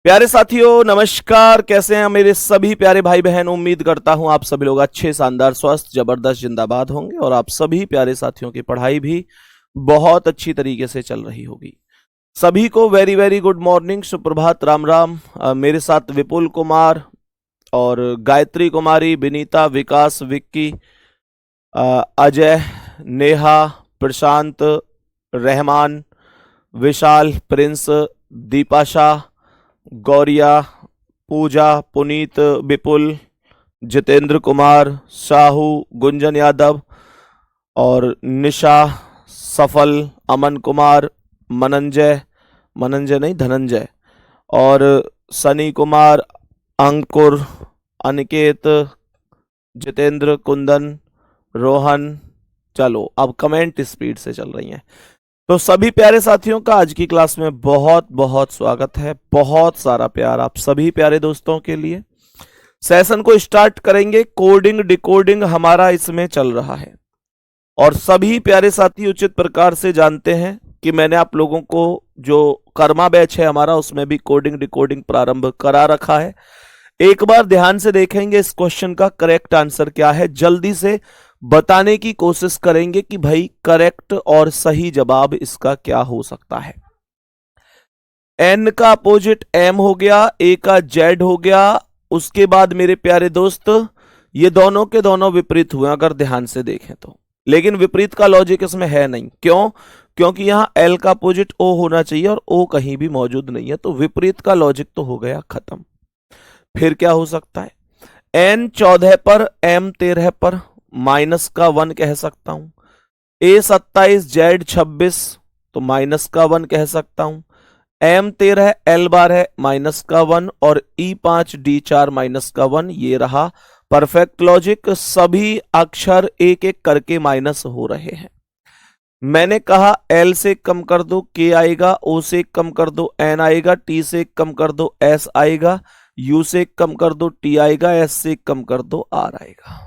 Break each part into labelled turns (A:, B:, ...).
A: प्यारे साथियों नमस्कार। कैसे हैं मेरे सभी प्यारे भाई बहन। उम्मीद करता हूं आप सभी लोग अच्छे, शानदार, स्वस्थ, जबरदस्त, जिंदाबाद होंगे और आप सभी प्यारे साथियों की पढ़ाई भी बहुत अच्छी तरीके से चल रही होगी। सभी को वेरी वेरी गुड मॉर्निंग, सुप्रभात, राम राम। मेरे साथ विपुल कुमार और गायत्री कुमारी, विनीता, विकास, विक्की, अजय, नेहा, प्रशांत, रहमान, विशाल, प्रिंस, दीपाशा, गौरिया, पूजा, पुनीत, विपुल, जितेंद्र कुमार, साहू, गुंजन यादव और निशा, सफल, अमन कुमार, मनंजय नहीं धनंजय और सनी कुमार, अंकुर, अनिकेत, जितेंद्र, कुंदन, रोहन। चलो अब कमेंट स्पीड से चल रही हैं। तो सभी प्यारे साथियों का आज की क्लास में बहुत बहुत स्वागत है। बहुत सारा प्यार आप सभी प्यारे दोस्तों के लिए। सेशन को स्टार्ट करेंगे। कोडिंग डिकोडिंग हमारा इसमें चल रहा है और सभी प्यारे साथी उचित प्रकार से जानते हैं कि मैंने आप लोगों को जो कर्मा बैच है हमारा उसमें भी कोडिंग डिकोडिंग प्रारंभ करा रखा है। एक बार ध्यान से देखेंगे इस क्वेश्चन का करेक्ट आंसर क्या है, जल्दी से बताने की कोशिश करेंगे कि भाई करेक्ट और सही जवाब इसका क्या हो सकता है। एन का अपोजिट एम हो गया, ए का जेड हो गया। उसके बाद मेरे प्यारे दोस्त ये दोनों के दोनों विपरीत हुए अगर ध्यान से देखें तो, लेकिन विपरीत का लॉजिक इसमें है नहीं। क्यों? क्योंकि यहां एल का अपोजिट ओ होना चाहिए और ओ कहीं भी मौजूद नहीं है, तो विपरीत का लॉजिक तो हो गया खत्म। फिर क्या हो सकता है? एन 14 पर, एम 13 पर, माइनस का 1 कह सकता हूं। ए 27, जेड 26, तो माइनस का 1 कह सकता हूं। एम 13, एल बार है, माइनस का 1 और ई 5, डी 4, माइनस का 1। ये रहा परफेक्ट लॉजिक। सभी अक्षर एक एक करके माइनस हो रहे हैं। मैंने कहा एल से कम कर दो के आएगा, ओ से कम कर दो एन आएगा, टी से कम कर दो एस आएगा, यू से कम कर दो टी आएगा, एस से कम कर दो आर आएगा।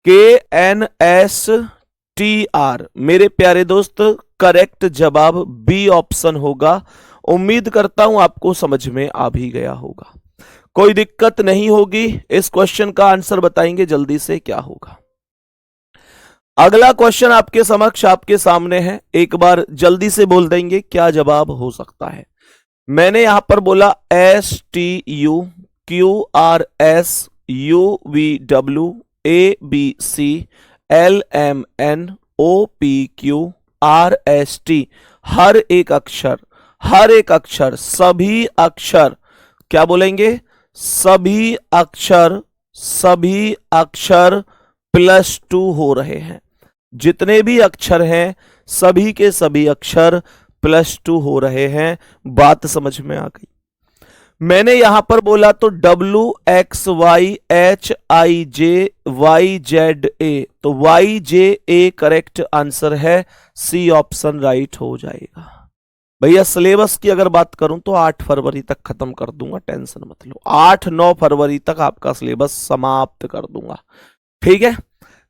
A: के एन एस टी आर। मेरे प्यारे दोस्त करेक्ट जवाब बी ऑप्शन होगा। उम्मीद करता हूं आपको समझ में आ भी गया होगा, कोई दिक्कत नहीं होगी। इस क्वेश्चन का आंसर बताएंगे जल्दी से क्या होगा। अगला क्वेश्चन आपके समक्ष आपके सामने है, एक बार जल्दी से बोल देंगे क्या जवाब हो सकता है। मैंने यहां पर बोला S T U Q R S U V W A B C L M N O P Q R S T. हर एक अक्षर सभी अक्षर क्या बोलेंगे? सभी अक्षर +2 हो रहे हैं। जितने भी अक्षर हैं सभी के सभी अक्षर +2 हो रहे हैं। बात समझ में आ गई? मैंने यहां पर बोला तो W X Y H I J Y Z A, तो Y J A correct answer है। सी ऑप्शन राइट हो जाएगा। भैया सिलेबस की अगर बात करूं तो 8 फरवरी तक खत्म कर दूंगा, टेंशन मत लो। 8-9 फरवरी तक आपका सिलेबस समाप्त कर दूंगा, ठीक है।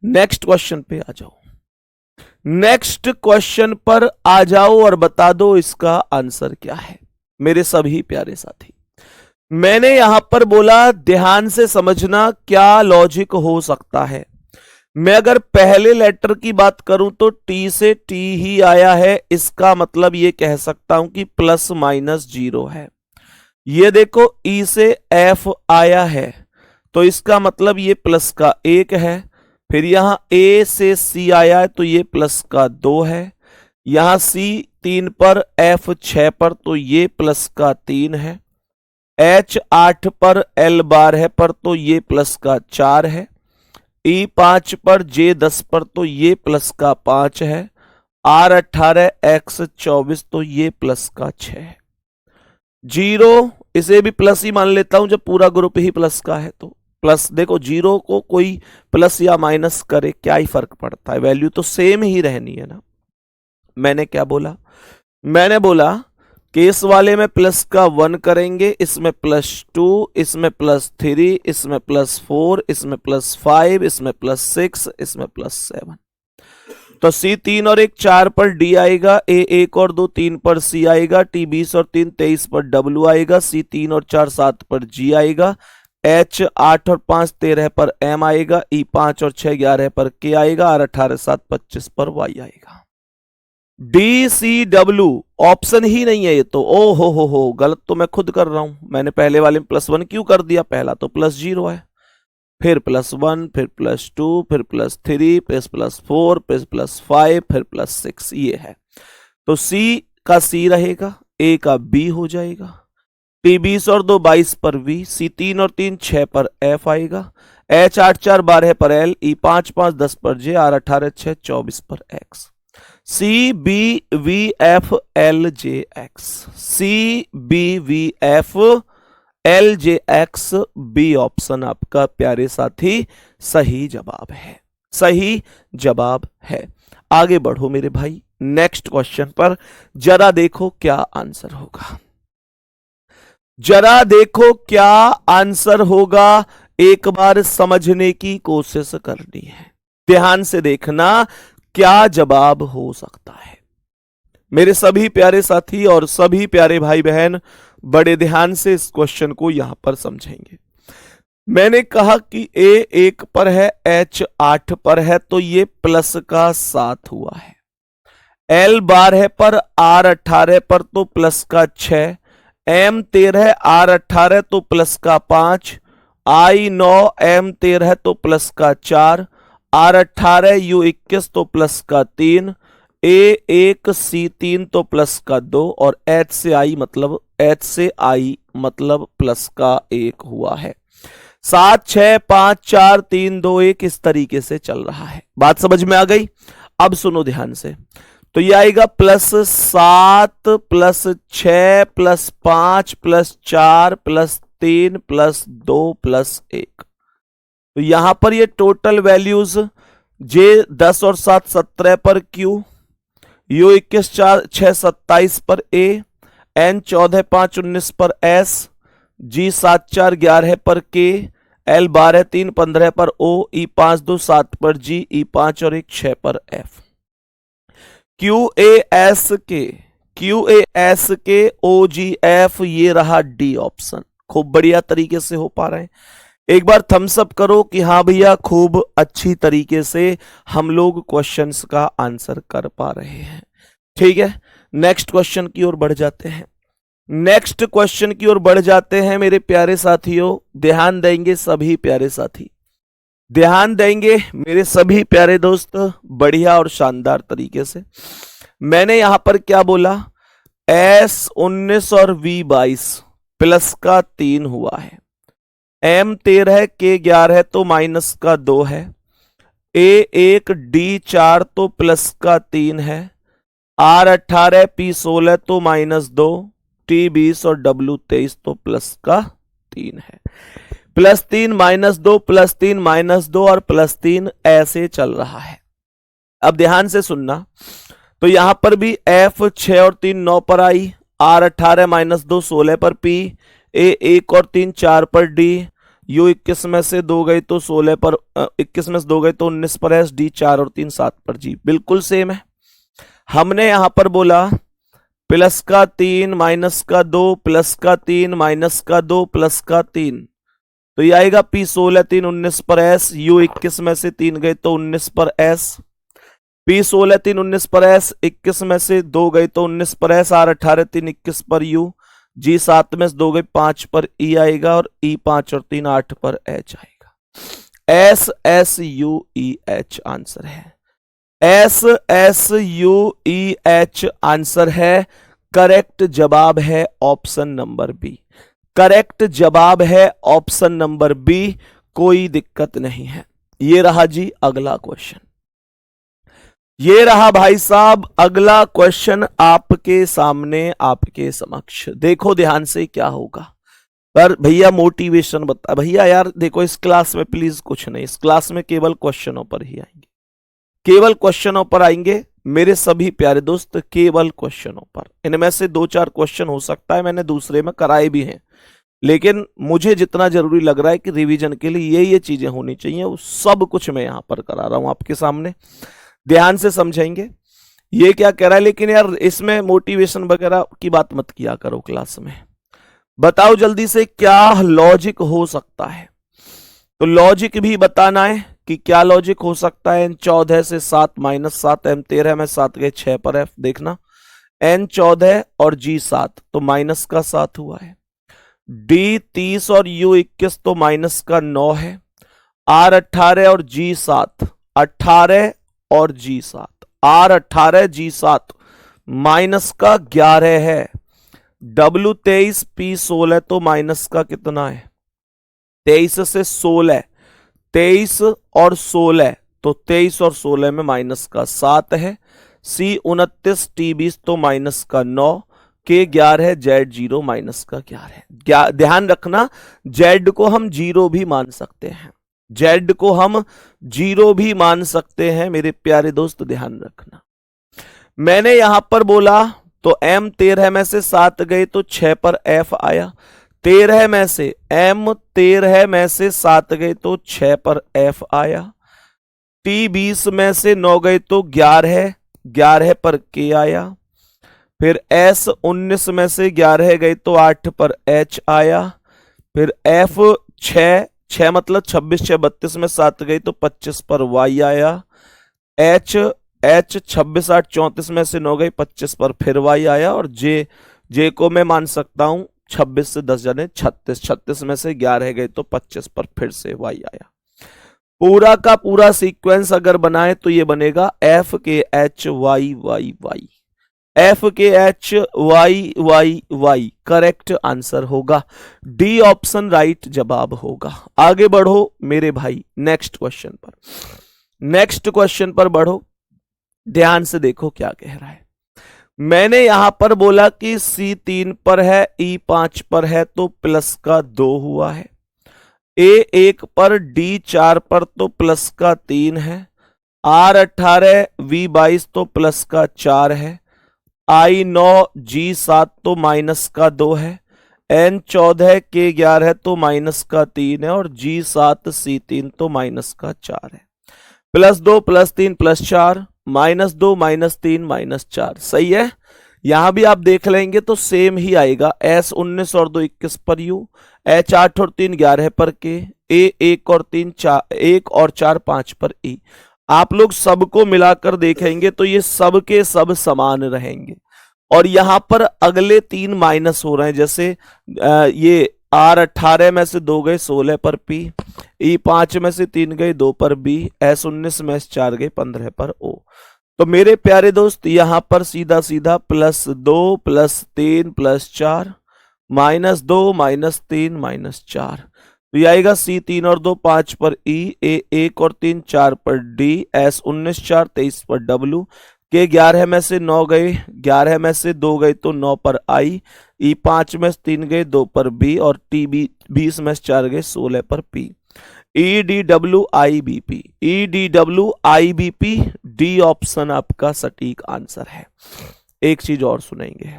A: नेक्स्ट क्वेश्चन पे आ जाओ। नेक्स्ट क्वेश्चन पर आ जाओ और बता दो इसका आंसर क्या है मेरे सभी प्यारे साथी। मैंने यहां पर बोला ध्यान से समझना क्या लॉजिक हो सकता है। मैं अगर पहले लेटर की बात करूं तो टी से टी ही आया है, इसका मतलब यह कह सकता हूं कि ±0 है। ये देखो ई से एफ आया है तो इसका मतलब ये प्लस का 1 है। फिर यहां ए से सी आया है तो ये प्लस का 2 है। यहां सी 3 पर, एफ 6 पर, तो ये प्लस का 3 है। एच 8 पर, एल 12 पर, तो ये प्लस का 4 है। ई 5 पर, जे 10 पर, तो ये प्लस का 5 है। आर 18, एक्स 24, तो ये प्लस का 6 है। 0 इसे भी प्लस ही मान लेता हूं जब पूरा ग्रुप ही प्लस का है तो प्लस। देखो 0 को कोई प्लस या माइनस करे क्या ही फर्क पड़ता है, वैल्यू तो सेम ही रहनी है ना। मैंने क्या बोला? मैंने बोला कि इस वाले में प्लस का 1 करेंगे, इसमें +2, इसमें +3, इसमें +4, इसमें +5, इसमें +6, इसमें +7। तो सी 3 और 1 4 पर डी आएगा, ए 1 और 2 3 पर सी आएगा, टी 20 और 3 23 पर डब्ल्यू आएगा, सी 3 और 4 7 पर जी आएगा, एच 8 और 5 13 पर एम आएगा, ई 5 और 6 11 पर के आएगा, आर 18 7 25 पर वाई आएगा। डी सी डब्ल्यू ऑप्शन ही नहीं है ये तो। ओ हो गलत तो मैं खुद कर रहा हूं, मैंने पहले वाले में +1 क्यों कर दिया, पहला तो +0 है, फिर +1 फिर +2 फिर +3 फिर +4 फिर +5 फिर +6 ये है। तो सी का सी रहेगा, ए का बी हो जाएगा, टी 20 और 2 22 पर वी, सी 3 और 3 6 पर एफ आएगा, एच 8 4 12 पर एल, ई 5 5 10 पर जे, आर 18 6 24 पर X. C B V F L J X, C B V F L J X B option आपका प्यारे साथी सही जवाब है, सही जवाब है। आगे बढ़ो मेरे भाई नेक्स्ट क्वेश्चन पर, जरा देखो क्या आंसर होगा, जरा देखो क्या आंसर होगा, एक बार समझने की कोशिश करनी है, ध्यान से देखना क्या जवाब हो सकता है। मेरे सभी प्यारे साथी और सभी प्यारे भाई बहन बड़े ध्यान से इस क्वेश्चन को यहां पर समझेंगे। मैंने कहा कि ए 1 पर है, एच 8 पर है, तो ये प्लस का 7 हुआ है, एल 12 पर, आर 18 पर तो प्लस का 6, एम 13 आर 18 तो प्लस का 5, आई 9 एम 13 तो प्लस का 4, आर 18 यू 21 तो प्लस का 3, ए 1 सी 3 तो प्लस का 2 और एच से आई मतलब प्लस का 1 हुआ है। 7 6 5 4 3 2 1 इस तरीके से चल रहा है। बात समझ में आ गई? अब सुनो ध्यान से, तो ये आएगा +7 +6 +5 +4 +3 +2 +1। तो यहां पर ये टोटल वैल्यूज जे 10 और 7 17 पर क्यू, यू 21 4 6 27 पर ए, एन 14 5 19 पर एस, जी 7 4 11 पर के, एल 12 3 15 पर ओ, ई 5 2 7 पर जी, ई 5 और 1 6 पर एफ। क्यू ए एस के ओ जी एफ, ये रहा डी ऑप्शन। खूब बढ़िया तरीके से हो पा रहे हैं। एक बार थम्स अप करो कि हाँ भैया खूब अच्छी तरीके से हम लोग क्वेश्चंस का आंसर कर पा रहे हैं। ठीक है, नेक्स्ट क्वेश्चन की ओर बढ़ जाते हैं। नेक्स्ट क्वेश्चन की ओर बढ़ जाते हैं मेरे प्यारे साथियों। ध्यान देंगे सभी प्यारे साथी, ध्यान देंगे मेरे सभी प्यारे दोस्त, बढ़िया और शानदार तरीके से। मैंने यहां पर क्या बोला, S19 और V22 प्लस का 3 हुआ है, M13 के 11 तो माइनस का 2 है, A1 D4 तो प्लस का 3 है, R18 P16 तो -2, T20 और W23 तो प्लस का 3 है। +3 -2 +3 -2 और +3 ऐसे चल रहा है। अब ध्यान से सुनना, तो यहां पर भी F 6 और 3 9 पर आई, R18 -2 16 पर P, A 1 और 3 4 पर D, U 21 में से 2 गए तो 16 पर 21 में से 2 गए तो 19 पर S, D 4 और 3 7 पर G। बिल्कुल सेम है। हमने यहां पर बोला प्लस का 3 माइनस का 2 प्लस का 3 माइनस का 2 प्लस का 3, तो ये आएगा P16 3 19 पर S, U 21 में से 3 गए तो 19 पर S, P16 3 19 पर S, 21 में से 2 गए तो 19 पर S, R18 3 21 पर U, G 7 में से 2 गए 5 पर E आएगा और E 5 और 3 8 पर H आएगा। SSUEH आंसर है, SSUEH आंसर है। करेक्ट जवाब है ऑप्शन नंबर बी, करेक्ट जवाब है ऑप्शन नंबर बी, कोई दिक्कत नहीं है। ये रहा जी अगला क्वेश्चन, ये रहा भाई साहब अगला क्वेश्चन आपके सामने, आपके समक्ष। देखो ध्यान से क्या होगा। पर भैया मोटिवेशन बता, भैया यार देखो इस क्लास में प्लीज कुछ नहीं, इस क्लास में केवल क्वेश्चनों पर ही आएंगे, केवल क्वेश्चनों पर आएंगे मेरे सभी प्यारे दोस्त, केवल क्वेश्चनों पर। इनमें से 2-4 क्वेश्चन हो सकता है मैंने दूसरे में कराए भी हैं, लेकिन मुझे जितना जरूरी लग रहा है कि रिवीजन के लिए ये चीजें होनी चाहिए, वो सब कुछ मैं यहां पर करा रहा हूं आपके सामने। ध्यान से समझेंगे ये क्या कह रहा है। लेकिन यार इसमें मोटिवेशन वगैरह की बात मत किया करो क्लास में। बताओ जल्दी से क्या लॉजिक हो सकता है। तो लॉजिक भी बताना है कि क्या लॉजिक हो सकता है। n14 से 7 माइनस 7, m13 में 7 गए 6 पर f देखना, n14 और g7 तो माइनस का 7 हुआ है, d30 और u21 तो माइनस का 9 है, r18 और g7 18 और g7 r18 g7 माइनस का 11 है, w23 p16 तो माइनस का कितना है 23 से 16, 23 और 16 तो 23 और 16 में माइनस का 7 है, c29 t20 तो माइनस का 9, k11 है, z0 माइनस का 11 है। ध्यान रखना z को हम जीरो भी मान सकते हैं, z को हम जीरो भी मान सकते हैं मेरे प्यारे दोस्त, ध्यान रखना। मैंने यहां पर बोला तो m13 में से 7 गए तो 6 पर f आया, 13 में से m13 में से 7 गए तो 6 पर f आया, t20 में से 9 गए तो 11 पर k आया, फिर s19 में से 11 गए तो 8 पर h आया, फिर f6 मतलब 26 6 32 में 7 गई तो 25 पर y आया, h 26 8 34 में से 9 गई 25 पर फिर y आया, और j को मैं मान सकता हूं 26 से 10 जाने 36 में से 11 गए तो 25 पर फिर से y आया। पूरा का पूरा सीक्वेंस अगर बनाए तो ये बनेगा f के h y y y, f के h y y y correct answer होगा, डी ऑप्शन राइट जवाब होगा। आगे बढ़ो मेरे भाई नेक्स्ट क्वेश्चन पर बढ़ो, ध्यान से देखो क्या कह रहा है। मैंने यहां पर बोला कि C3 पर है, E5 पर है तो प्लस का 2 हुआ है, A1 पर D4 पर तो प्लस का 3 है, R18 V22 तो प्लस का 4 है, I9 G7 तो माइनस का 2 है, N14 K11 तो माइनस का 3 है, और G7 C3 तो माइनस का 4 है। Plus 2 plus 3 plus 4, minus 2 minus 3 minus 4, सही है। यहां भी आप देख लेंगे तो सेम ही आएगा, S19 और 2 21 पर U, H8 और 3 11 पर K, A1 और 3 1 और 4 5 पर E। आप लोग सबको मिलाकर देखेंगे तो ये सब के सब समान रहेंगे, और यहां पर अगले 3 माइनस हो रहे हैं, जैसे ये R18 में से 2 गए 16 पर P, E5 में से 3 गए 2 पर B, S19 में से 4 गए 15 पर O। तो मेरे प्यारे दोस्त यहां पर सीधा सीधा plus 2 plus 3 plus 4 minus 2 minus 3 minus 4, तो ये आएगा C3 और 2 5 पर E, A1 और 3 4 पर D, S19 4 23 पर W, के 11 में से 9 गए 11 में से 2 गए तो 9 पर I, E5 में से 3 गए 2 पर B, और T20 में से 4 गए 16 पर P। EDWIBP, EDWIBP D option आपका सटीक आंसर है। एक चीज और सुनेंगे,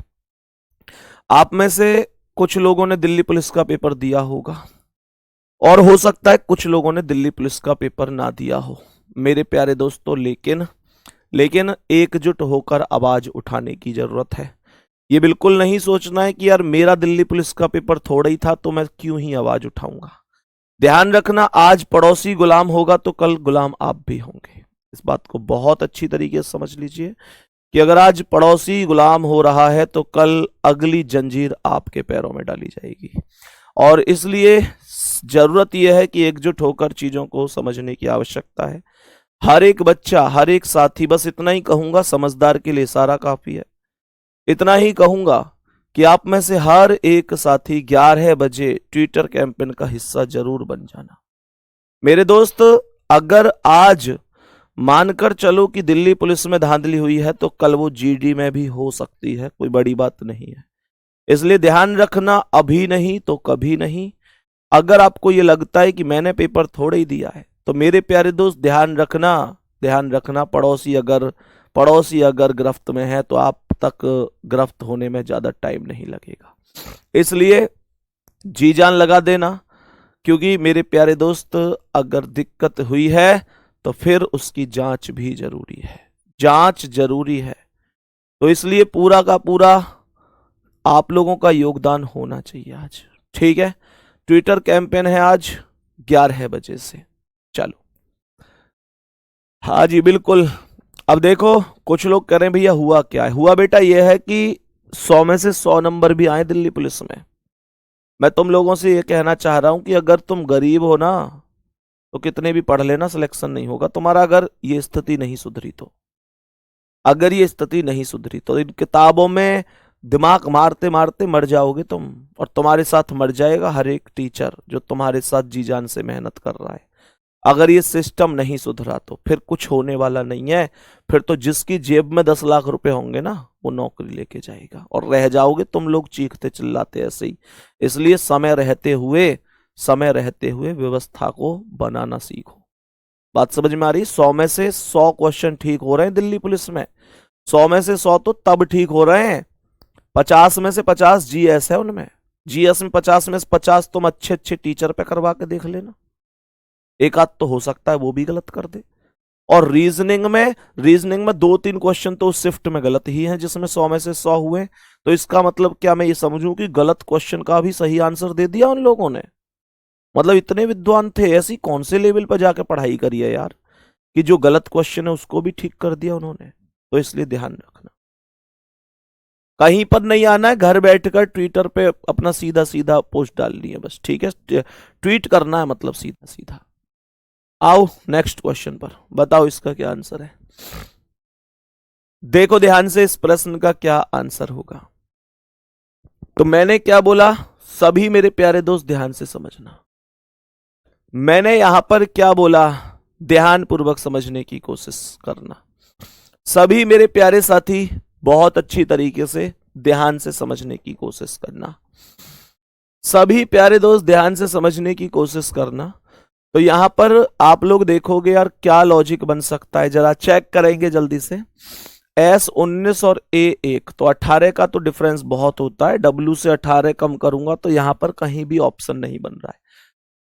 A: आप में से कुछ लोगों ने दिल्ली पुलिस का पेपर दिया होगा, और हो सकता है कुछ लोगों ने दिल्ली पुलिस का पेपर ना दिया हो मेरे प्यारे दोस्तों, लेकिन एकजुट होकर आवाज उठाने की जरूरत है। ये बिल्कुल नहीं सोचना है कि यार मेरा दिल्ली पुलिस का पेपर थोड़ा ही था तो मैं क्यों ही आवाज उठाऊंगा। ध्यान रखना, आज पड़ोसी गुलाम होगा तो कल गुलाम आप भी होंगे। इस बात को बहुत अच्छी तरीके से समझ लीजिए कि अगर आज पड़ोसी गुलाम हो रहा है तो कल अगली जंजीर आपके पैरों में डाली जाएगी, और इसलिए जरूरत यह है कि एकजुट होकर चीजों को समझने की आवश्यकता है। हर एक बच्चा, हर एक साथी, बस इतना ही कहूंगा, समझदार के लिए सारा काफी है, इतना ही कहूंगा कि आप में से हर एक साथी 11 बजे ट्विटर कैंपेन का हिस्सा जरूर बन जाना। मेरे दोस्त, अगर आज मानकर चलो कि दिल्ली पुलिस में धांधली हुई है तो कल वो जीडी में भी हो सकती है, कोई बड़ी बात नहीं है। इसलिए ध्यान रखना, अभी नहीं तो कभी नहीं। अगर आपको ये लगता है कि मैंने पेपर थोड़े ही दिया है तो मेरे प्यारे दोस्त ध्यान रखना, पड़ोसी अगर गिरफ्त में है तो आप तक गिरफ्त होने में ज्यादा टाइम नहीं लगेगा। इसलिए जी जान लगा देना, क्योंकि मेरे प्यारे दोस्त अगर दिक्कत हुई है तो फिर उसकी जांच भी जरूरी है, जांच जरूरी है। तो इसलिए पूरा का पूरा आप लोगों का योगदान होना चाहिए आज, ठीक है। ट्विटर कैंपेन है आज 11 बजे से। चलो, हाँ जी बिल्कुल। अब देखो, कुछ लोग कह रहे हैं भैया हुआ क्या है। हुआ बेटा यह है कि 100 में से 100 नंबर भी आए दिल्ली पुलिस में। मैं तुम लोगों से ये कहना चाह रहा हूं कि अगर तुम गरीब हो ना, तो कितने भी पढ़ लेना, सिलेक्शन नहीं होगा तुम्हारा। अगर ये स्थिति नहीं सुधरी तो, अगर ये स्थिति नहीं सुधरी तो इन किताबों में दिमाग मारते मारते मर जाओगे तुम, और तुम्हारे साथ मर जाएगा हर एक टीचर जो तुम्हारे साथ जी जान से मेहनत कर रहा है। अगर ये सिस्टम नहीं सुधरा तो फिर कुछ होने वाला नहीं है। फिर तो जिसकी जेब में 10 लाख रुपए होंगे ना, वो नौकरी लेके जाएगा, और रह जाओगे तुम लोग चीखते चिल्लाते ऐसे ही। इसलिए समय रहते हुए व्यवस्था को बनाना सीखो। बात समझ में आ रही? 100 में से 100 क्वेश्चन ठीक हो रहे हैं दिल्ली पुलिस में। 100 में से 100 तो तब ठीक हो रहे हैं, 50 में से 50 जीएस है उनमें। जीएस में 50 में से 50 तुम अच्छे अच्छे टीचर पे करवा के देख लेना, एक आध तो हो सकता है वो भी गलत कर दे। और रीजनिंग में 2-3 क्वेश्चन तो उस शिफ्ट में गलत ही हैं जिसमें 100 में से 100 हुए। तो इसका मतलब क्या मैं ये समझूं कि गलत क्वेश्चन का भी सही आंसर दे दिया उन लोगों ने? मतलब इतने विद्वान थे, ऐसी कौन से लेवल पर जाकर पढ़ाई करी है यार, कि जो गलत क्वेश्चन है उसको भी ठीक कर दिया उन्होंने। तो इसलिए ध्यान रखना, कहीं पर नहीं आना है, घर बैठकर ट्विटर पे अपना सीधा सीधा पोस्ट डालनी है बस, ठीक है। ट्वीट करना है मतलब सीधा सीधा। आओ नेक्स्ट क्वेश्चन पर, बताओ इसका क्या आंसर है। देखो ध्यान से, इस प्रश्न का क्या आंसर होगा। तो मैंने क्या बोला, सभी मेरे प्यारे दोस्त ध्यान से समझना। मैंने यहां पर क्या बोला, ध्यान पूर्वक समझने की कोशिश करना। सभी मेरे प्यारे साथी बहुत अच्छी तरीके से ध्यान से समझने की कोशिश करना। सभी प्यारे दोस्त ध्यान से समझने की कोशिश करना। तो यहां पर आप लोग देखोगे यार क्या लॉजिक बन सकता है, जरा चेक करेंगे जल्दी से। S19 और A1, तो 18 का तो डिफरेंस बहुत होता है। W से 18 कम करूंगा तो यहां पर कहीं भी ऑप्शन नहीं बन रहा है।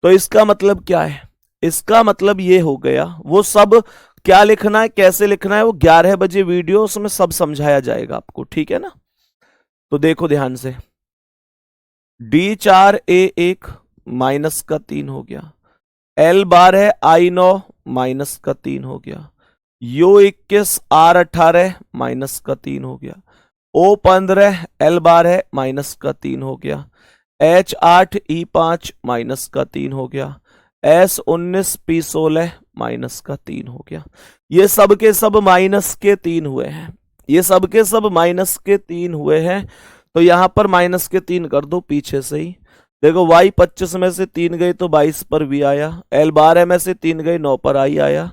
A: तो इसका मतलब क्या है, इसका मतलब ये हो गया, वो सब क्या लिखना है कैसे लिखना है वो 11 बजे वीडियो उसमें सब समझाया जाएगा आपको, ठीक है ना। तो देखो ध्यान से, D4 A1 माइनस का 3 हो गया, L12 है I9 माइनस का 3 हो गया, U21 R18 माइनस का 3 हो गया, O15 L12 माइनस का 3 हो गया, H8 E5 माइनस का 3 हो गया, S19 P16 माइनस का 3 हो गया। ये सब के सब माइनस के 3 हुए हैं, ये सब के सब माइनस के 3 हुए हैं। तो यहां पर माइनस के 3 कर दो पीछे से ही। देखो Y25 में से 3 गए तो 22 पर भी आया, L12 में से 3 गए 9 पर आई आया,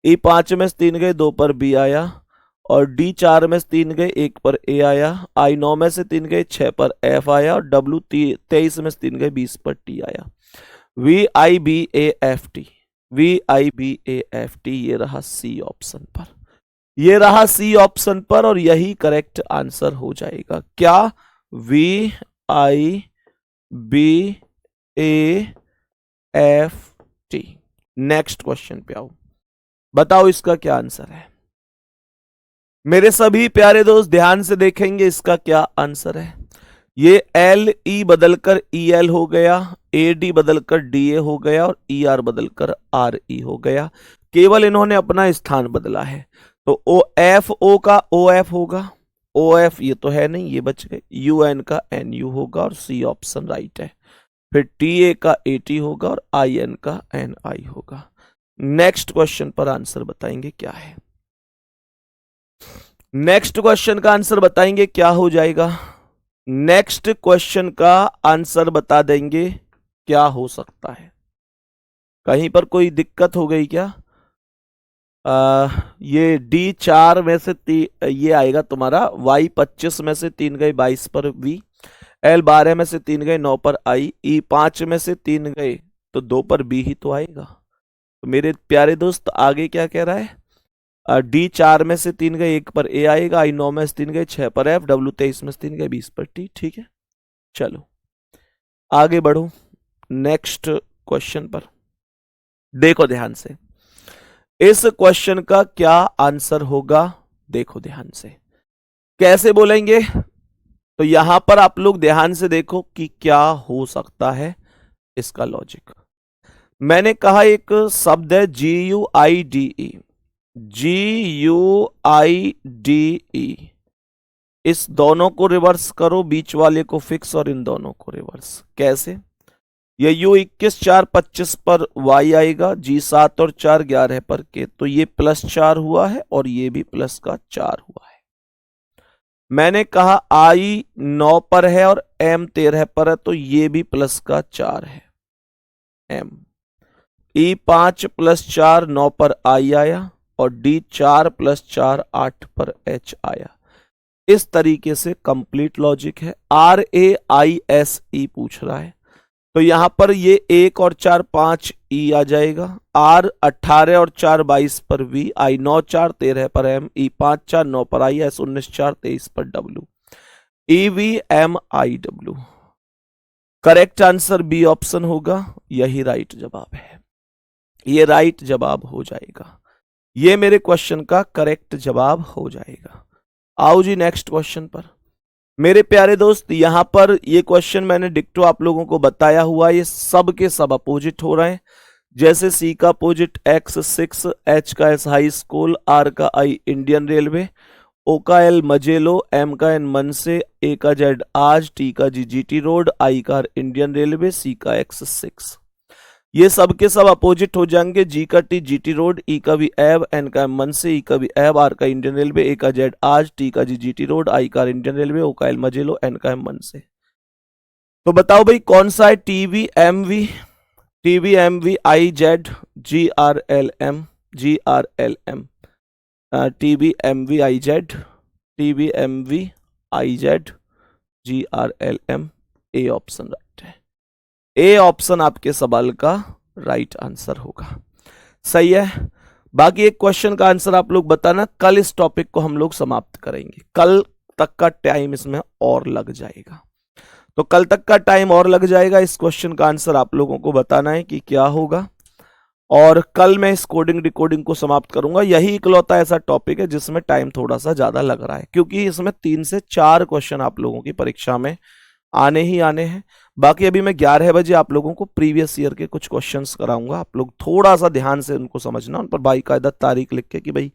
A: E5 में से 3 गए 2 पर बी आया, और D4 में से 3 गए 1 पर ए आया, I9 में से 3 गए 6 पर एफ आया, और W23 में से 3 गए 20 पर टी आया। VIBAFT, VIBAFT, ये रहा सी ऑप्शन पर, ये रहा सी ऑप्शन पर, और यही करेक्ट आंसर हो जाएगा। क्या? VIBAFT। नेक्स्ट क्वेश्चन पे आओ, बताओ इसका क्या आंसर है। मेरे सभी प्यारे दोस्त ध्यान से देखेंगे इसका क्या आंसर है। ये LE बदलकर EL हो गया, AD बदलकर DA हो गया, और ER बदलकर RE हो गया। केवल इन्होंने अपना स्थान बदला है। तो OFO का OF होगा, OF ये तो है नहीं, ये बच गए। UN का NU होगा, और C ऑप्शन राइट है। फिर TA का AT होगा, और IN का NI होगा। नेक्स्ट क्वेश्चन पर आंसर बताएंगे क्या है। नेक्स्ट क्वेश्चन का आंसर बताएंगे क्या हो जाएगा। नेक्स्ट क्वेश्चन का आंसर बता देंगे क्या हो सकता है। कहीं पर कोई दिक्कत हो गई क्या? ये D4 में से ये आएगा तुम्हारा, Y25 में से 3 गए 22 पर V, L12 में से 3 गए 9 पर I, E5 में से 3 गए तो 2 पर B ही तो आएगा। तो मेरे प्यारे दोस्त आगे क्या कह रहा है, D4 में से 3 गए 1 पर A आएगा, I9 में से 3 गए 6 पर F, W23 में से 3 गए 20 पर T, ठीक है। चलो आगे बढ़ो नेक्स्ट क्वेश्चन पर, देखो ध्यान से। इस क्वेश्चन का क्या आंसर होगा, देखो ध्यान से कैसे बोलेंगे। तो यहां पर आप लोग ध्यान से देखो कि क्या हो सकता है इसका लॉजिक। मैंने कहा एक शब्द है GUIDE, GUIDE, इस दोनों को रिवर्स करो, बीच वाले को फिक्स और इन दोनों को रिवर्स। कैसे? ये U21 4 25 पर Y आएगा, G7 और 4 11 पर के, तो ये +4 हुआ है और ये भी प्लस का 4 हुआ है। मैंने कहा I 9 पर है और M 13 पर है, तो ये भी प्लस का 4 है M। E 5 + 4 9 पर I आया और D 4 + 4 8 पर H आया। इस तरीके से कंप्लीट लॉजिक है। RAISE पूछ रहा है, तो यहां पर ये 1 और 4 5 E आ जाएगा। R 18 और 4 22 पर V, I 9 4 13 पर M, E 5 4 9 पर I, S 19 4 23 पर W, EVMIW। Correct answer B option होगा, यही राइट जवाब है। ये राइट जवाब हो जाएगा, ये मेरे क्वेश्चन का करेक्ट जवाब हो जाएगा। आओ जी नेक्स्ट क्वेश्चन पर। मेरे प्यारे दोस्त, यहां पर ये क्वेश्चन मैंने डिक्टो आप लोगों को बताया हुआ, ये सब के सब अपोजिट हो रहे हैं। जैसे C का अपोजिट X6, H का S हाई स्कूल, R का I इंडियन रेलवे, O का L मजेलो, M का N मनसे, A का Z आज, T का G GT रोड, I का इंडियन रेलवे, C का X6। ये सब के सब अपोजिट हो जाएंगे। G का T GT रोड, E का भी एब, N का M मनसे, E का भी एब, R का इंडियन रेलवे, A का Z आज, T का G GT रोड, I का इंडियन रेलवे, O का L मजेलो, N का M मनसे। तो बताओ भाई कौन सा है? TVMV, TVMV IZ GRLM, GRLM, TVMV IZ, TVMV IZ GRLM। A option right है, ए ऑप्शन आपके सवाल का राइट आंसर होगा। सही है। बाकी एक क्वेश्चन का आंसर आप लोग बताना। कल इस टॉपिक को हम लोग समाप्त करेंगे, कल तक का टाइम इसमें और लग जाएगा, तो कल तक का टाइम और लग जाएगा। इस क्वेश्चन का आंसर आप लोगों को बताना है कि क्या होगा, और कल मैं इस कोडिंग डिकोडिंग को समाप्त करूंगा। यही इकलौता ऐसा टॉपिक है जिसमें टाइम थोड़ा सा ज्यादा लग रहा है, क्योंकि इसमें 3 से 4 क्वेश्चन आप लोगों की परीक्षा में आने ही आने हैं। बाकी अभी मैं 11 बजे आप लोगों को प्रीवियस ईयर के कुछ क्वेश्चंस कराऊंगा, आप लोग थोड़ा सा ध्यान से उनको समझना, उन पर बाकायदा तारीख लिख के कि भाई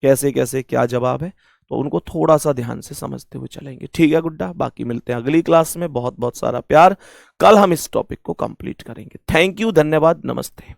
A: कैसे कैसे क्या जवाब है, तो उनको थोड़ा सा ध्यान से समझते हुए चलेंगे। ठीक है गुड्डा, बाकी मिलते हैं अगली क्लास में। बहुत बहुत सारा प्यार, कल हम इस टॉपिक को कंप्लीट करेंगे। थैंक यू, धन्यवाद, नमस्ते।